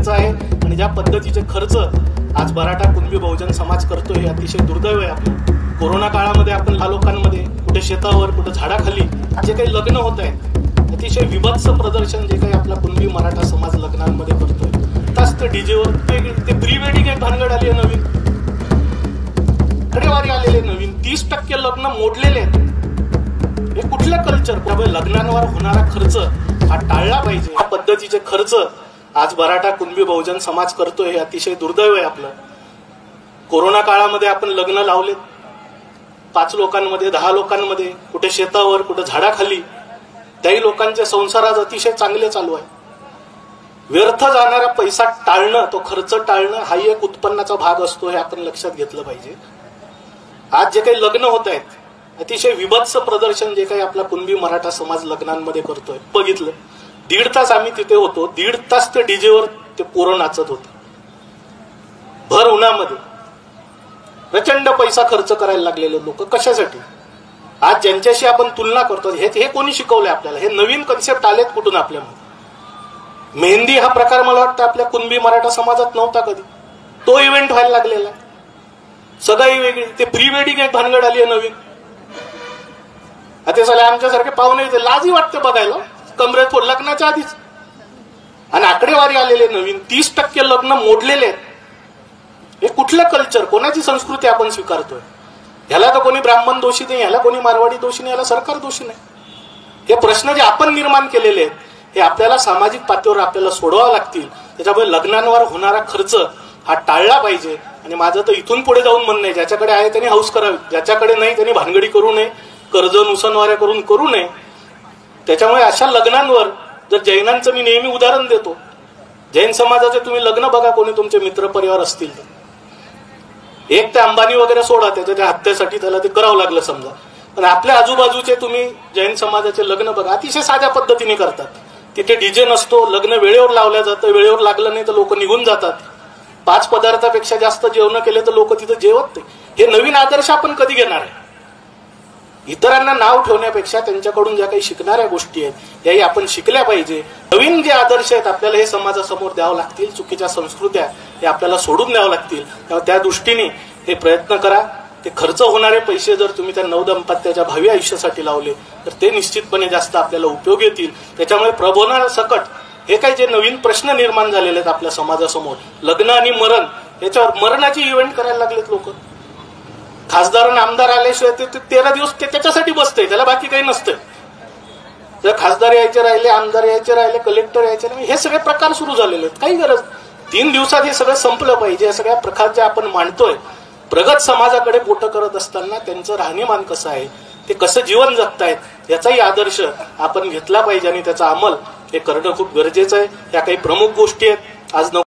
गरजेचं आहे आणि ज्या पद्धतीचे खर्च आज मराठा कुणबी बहुजन समाज करतोय हे अतिशय दुर्दैव आहे आपलं। कोरोना काळामध्ये आपण लोकांमध्ये कुठे शेतावर कुठे झाडाखाली जे काही लग्न होत आहेत अतिशय विभत्स प्रदर्शन जे काही आपला कुणबी मराठा समाज लग्नांमध्ये करतोय तास ते डीजेवर ते प्री वेडिंग एक भानगड आली आहे नवीन कडेवारी आलेले नवीन 30% लग्न मोडलेले आहेत। हे कुठलं कल्चर? त्यामुळे लग्नांवर होणारा खर्च हा टाळला पाहिजे। या पद्धतीचे खर्च आज मराठा कुणबी बहुजन समाज करतोय हे अतिशय दुर्दैव आहे आपलं। कोरोना काळामध्ये आपण लग्न लावले 5 लोकांमध्ये 10 लोकांमध्ये कुठे शेतावर कुठे झाडाखाली त्याही लोकांचे संसार आज अतिशय चांगले चालू आहे। व्यर्थ जाणारा पैसा टाळणं तो खर्च टाळणं हाही एक उत्पन्नाचा भाग असतो हे आपण लक्षात घेतलं पाहिजे। आज जे काही लग्न होत आहेत अतिशय विभत्स प्रदर्शन जे काही आपला कुणबी मराठा समाज लग्नांमध्ये करतोय बघितलं 1.5 तास आम्ही तिथे होतो 1.5 तास ते डीजेवर ते पोरं नाचत होते भर उन्हामध्ये प्रचंड पैसा खर्च करायला लागलेले लोक कशासाठी? आज ज्यांच्याशी आपण तुलना करतो हे कोणी शिकवलंय आपल्याला? हे नवीन कन्सेप्ट आलेत कुठून आपल्यामध्ये? मेहंदी हा प्रकार मला वाटतं आपल्या कुणबी मराठा समाजात नव्हता कधी, तो इव्हेंट व्हायला लागलेला आहे। सगळी वेगळी ते प्री वेडिंग एक भानगड आली आहे नवीन। आता साले आमच्यासारखे पाहुणे येते लाजी वाटते बघायला कमरेत लग्नाच्या आधीच आणि आकडेवारी आलेले नवीन 30% लग्न मोडलेले आहेत। हे कुठलं कल्चर? कोणाची संस्कृती आपण स्वीकारतोय? ह्याला तर कोणी ब्राह्मण दोषी नाही, ह्याला कोणी मारवाडी दोषी नाही, ह्याला सरकार दोषी नाही। हे प्रश्न जे आपण निर्माण केलेले आहेत हे आपल्याला सामाजिक पातळीवर आपल्याला सोडवावे लागतील। त्याच्यामुळे लग्नांवर होणारा खर्च हा टाळला पाहिजे आणि माझं तर इथून पुढे जाऊन म्हणणं आहे ज्याच्याकडे आहे त्यांनी हौस करावी, ज्याच्याकडे नाही त्यांनी भानगडी करू नये, कर्ज नुसनवाऱ्या करून करू नये। त्याच्यामुळे अशा लग्नांवर जर जैनांचं मी नेहमी उदाहरण देतो, जैन समाजाचे तुम्ही लग्न बघा कोणी तुमचे मित्र परिवार असतील तर एक ते अंबानी वगैरे सोडा त्याच्या हत्येसाठी त्याला ते करावं लागलं समजा, पण आपल्या आजूबाजूचे तुम्ही जैन समाजाचे लग्न बघा अतिशय साध्या पद्धतीने करतात। तिथे डीजे नसतो, लग्न वेळेवर लावल्या जातं, वेळेवर लागलं नाही तर लोक निघून जातात। 5 पदार्थापेक्षा जास्त जेवण केले तर लोक तिथं जेवत नाही। हे नवीन आदर्श आपण कधी घेणार आहे? इतरांना नाव ठेवण्यापेक्षा त्यांच्याकडून ज्या काही शिकणाऱ्या गोष्टी आहेत त्याही आपण शिकल्या पाहिजे। नवीन जे आदर्श आहेत आपल्याला हे समाजासमोर द्यावं लागतील, चुकीच्या संस्कृत्या हे आपल्याला सोडून द्यावं लागतील। त्यामुळे त्या दृष्टीने हे प्रयत्न करा। ते खर्च होणारे पैसे जर तुम्ही त्या नवदंपत्याच्या भावी आयुष्यासाठी लावले तर ते निश्चितपणे जास्त आपल्याला उपयोग येतील। त्याच्यामुळे प्रबोधना सकट हे काही जे नवीन प्रश्न निर्माण झालेले आहेत आपल्या समाजासमोर लग्न आणि मरण याच्यावर मरणाची इव्हेंट करायला लागलेत लोक। खासदार आणि आमदार आल्याशिवाय ते 13 दिवस ते त्याच्यासाठी बसते, त्याला बाकी काही नसतं। जर खासदार यायचे राहिले, आमदार यायचे राहिले, कलेक्टर यायचे राहिले, हे सगळे प्रकार सुरू झालेले आहेत। काही गरज 3 दिवसात हे सगळं संपलं पाहिजे। या सगळ्या प्रकारचे आपण मांडतोय प्रगत समाजाकडे बोट करत असताना त्यांचं राहणीमान कसं आहे, ते कसं जीवन जगतायत याचाही आदर्श आपण घेतला पाहिजे आणि त्याचा अंमल हे करणं खूप गरजेचं आहे। या काही प्रमुख गोष्टी आहेत आज